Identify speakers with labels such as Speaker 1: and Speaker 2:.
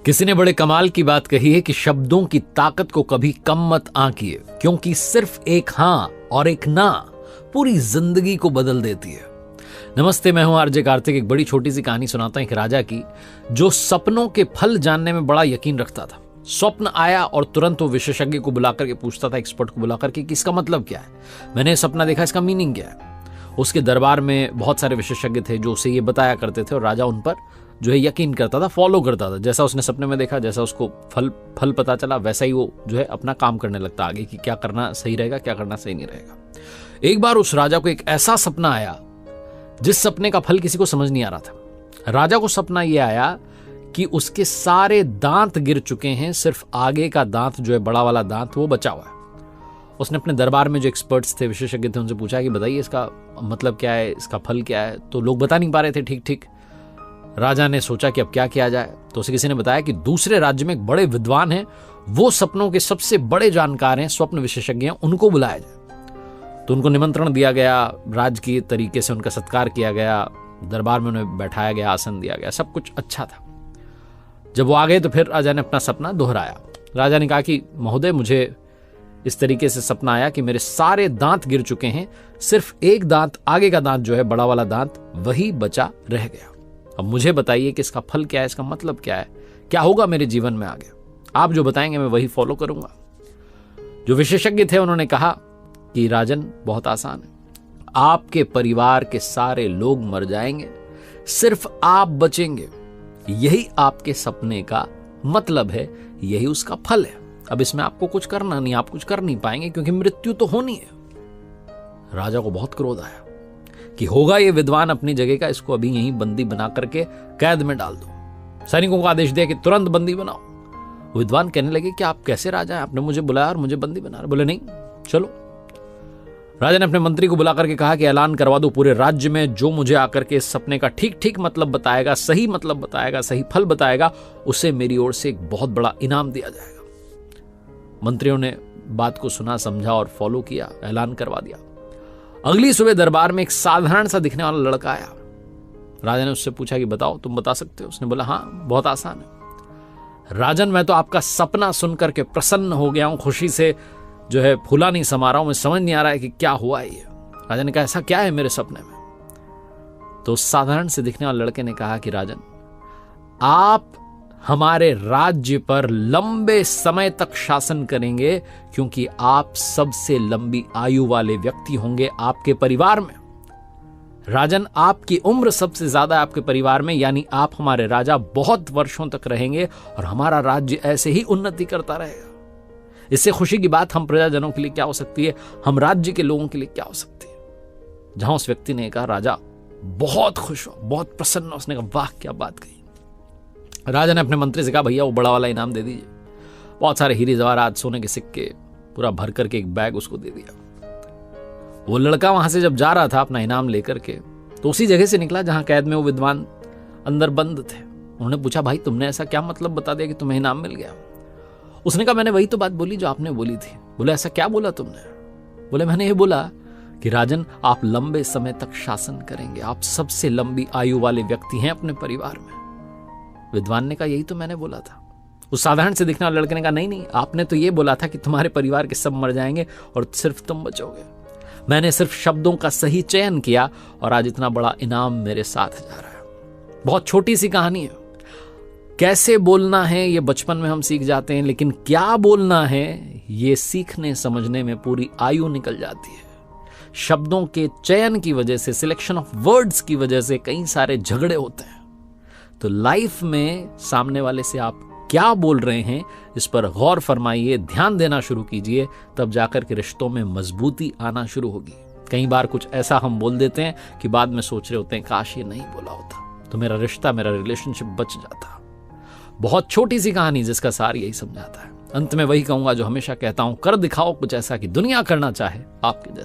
Speaker 1: किसी ने बड़े कमाल की बात कही है कि शब्दों की ताकत को कभी कम मत आंकिए, क्योंकि सिर्फ एक हां और एक ना पूरी जिंदगी को बदल देती है। नमस्ते, मैं हूं आरजे कार्तिक। एक बड़ी छोटी सी कहानी सुनाता हूं एक राजा की, जो सपनों के फल जानने में बड़ा यकीन रखता था। स्वप्न आया और तुरंत वो विशेषज्ञ को बुलाकर के पूछता था, एक्सपर्ट को बुलाकर के, कि इसका मतलब क्या है, मैंने सपना देखा, इसका मीनिंग क्या है। उसके दरबार में बहुत सारे विशेषज्ञ थे जो उसे ये बताया करते थे और राजा उन पर जो है यकीन करता था, फॉलो करता था। जैसा उसने सपने में देखा, जैसा उसको फल पता चला, वैसा ही वो जो है अपना काम करने लगता आगे, कि क्या करना सही रहेगा, क्या करना सही नहीं रहेगा। एक बार उस राजा को एक ऐसा सपना आया जिस सपने का फल किसी को समझ नहीं आ रहा था। राजा को सपना यह आया कि उसके सारे दांत गिर चुके हैं, सिर्फ आगे का दांत जो है, बड़ा वाला दांत, वो बचा हुआ है। उसने अपने दरबार में जो एक्सपर्ट्स थे, विशेषज्ञ थे, उनसे पूछा कि बताइए इसका मतलब क्या है, इसका फल क्या है। तो लोग बता नहीं पा रहे थे ठीक। राजा ने सोचा कि अब क्या किया जाए। तो उसे किसी ने बताया कि दूसरे राज्य में एक बड़े विद्वान हैं, वो सपनों के सबसे बड़े जानकार हैं, स्वप्न विशेषज्ञ हैं, उनको बुलाया जाए। तो उनको निमंत्रण दिया गया, राज की तरीके से उनका सत्कार किया गया, दरबार में उन्हें बैठाया गया, आसन दिया गया, सब कुछ अच्छा था। जब वो आ गए तो फिर राजा ने अपना सपना दोहराया। राजा ने कहा कि महोदय, मुझे इस तरीके से सपना आया कि मेरे सारे दांत गिर चुके हैं, सिर्फ एक दांत, आगे का दांत जो है, बड़ा वाला दांत, वही बचा रह गया। अब मुझे बताइए कि इसका फल क्या है, इसका मतलब क्या है, क्या होगा मेरे जीवन में आगे। आप जो बताएंगे मैं वही फॉलो करूंगा। जो विशेषज्ञ थे उन्होंने कहा कि राजन, बहुत आसान है, आपके परिवार के सारे लोग मर जाएंगे, सिर्फ आप बचेंगे। यही आपके सपने का मतलब है, यही उसका फल है। अब इसमें आपको कुछ करना नहीं, आप कुछ कर नहीं पाएंगे, क्योंकि मृत्यु तो होनी है। राजा को बहुत क्रोध आया कि होगा ये विद्वान अपनी जगह का, इसको अभी यहीं बंदी बना करके कैद में डाल दो। सैनिकों को आदेश दिया कि तुरंत बंदी बनाओ। विद्वान कहने लगे कि आप कैसे राजा हैं, आपने मुझे बुलाया और मुझे बंदी बना रहे। बोले नहीं, चलो। राजा ने अपने मंत्री को बुला करके कहा कि ऐलान करवा दो पूरे राज्य में, जो मुझे आकर के इस सपने का ठीक मतलब बताएगा, सही मतलब बताएगा, सही फल बताएगा, उसे मेरी ओर से एक बहुत बड़ा इनाम दिया जाएगा। मंत्रियों ने बात को सुना, समझा और फॉलो किया, ऐलान करवा दिया। अगली सुबह दरबार में एक साधारण सा दिखने वाला लड़का आया। राजा ने उससे पूछा कि बताओ, तुम बता सकते हो? उसने बोला, हाँ, बहुत आसान है राजन, मैं तो आपका सपना सुनकर के प्रसन्न हो गया हूं, खुशी से जो है फूला नहीं समा रहा हूं, मुझे समझ नहीं आ रहा है कि क्या हुआ है ये। राजा ने कहा, ऐसा क्या है मेरे सपने में? तो उस साधारण से दिखने वाले लड़के ने कहा कि राजन, आप हमारे राज्य पर लंबे समय तक शासन करेंगे, क्योंकि आप सबसे लंबी आयु वाले व्यक्ति होंगे आपके परिवार में। राजन, आपकी उम्र सबसे ज्यादा आपके परिवार में, यानी आप हमारे राजा बहुत वर्षों तक रहेंगे और हमारा राज्य ऐसे ही उन्नति करता रहेगा। इससे खुशी की बात हम प्रजाजनों के लिए क्या हो सकती है, हम राज्य के लोगों के लिए क्या हो सकती है। जहां उस व्यक्ति ने कहा, राजा बहुत खुश हो, बहुत प्रसन्न हो। उसने कहा, वाह, क्या बात कही। राजा ने अपने मंत्री से कहा, भैया वो बड़ा वाला इनाम दे दीजिए। बहुत सारे हीरे जवाहरात, सोने के सिक्के पूरा भर करके एक बैग उसको दे दिया। वो लड़का वहां से जब जा रहा था अपना इनाम लेकर के, तो उसी जगह से निकला जहां कैद में वो विद्वान अंदर बंद थे। उन्होंने पूछा, भाई तुमने ऐसा क्या मतलब बता दिया कि तुम्हें इनाम मिल गया? उसने कहा, मैंने वही तो बात बोली जो आपने बोली थी। बोले, ऐसा क्या बोला तुमने? बोले, मैंने ये बोला कि राजन, आप लंबे समय तक शासन करेंगे, आप सबसे लंबी आयु वाले व्यक्ति हैं अपने परिवार में। विद्वान ने कहा, यही तो मैंने बोला था। उस साधारण से दिखने वाले लड़के ने कहा, नहीं, आपने तो ये बोला था कि तुम्हारे परिवार के सब मर जाएंगे और सिर्फ तुम बचोगे। मैंने सिर्फ शब्दों का सही चयन किया और आज इतना बड़ा इनाम मेरे साथ जा रहा है। बहुत छोटी सी कहानी है। कैसे बोलना है ये बचपन में हम सीख जाते हैं, लेकिन क्या बोलना है ये सीखने समझने में पूरी आयु निकल जाती है। शब्दों के चयन की वजह से, सिलेक्शन ऑफ वर्ड्स की वजह से कई सारे झगड़े होते हैं। तो लाइफ में सामने वाले से आप क्या बोल रहे हैं, इस पर गौर फरमाइए, ध्यान देना शुरू कीजिए, तब जाकर के रिश्तों में मजबूती आना शुरू होगी। कई बार कुछ ऐसा हम बोल देते हैं कि बाद में सोच रहे होते हैं, काश ये नहीं बोला होता तो मेरा रिश्ता, मेरा रिलेशनशिप बच जाता। बहुत छोटी सी कहानी जिसका सार यही समझाता है। अंत में वही कहूंगा जो हमेशा कहता हूं, कर दिखाओ कुछ ऐसा कि दुनिया करना चाहे आपके जैसा।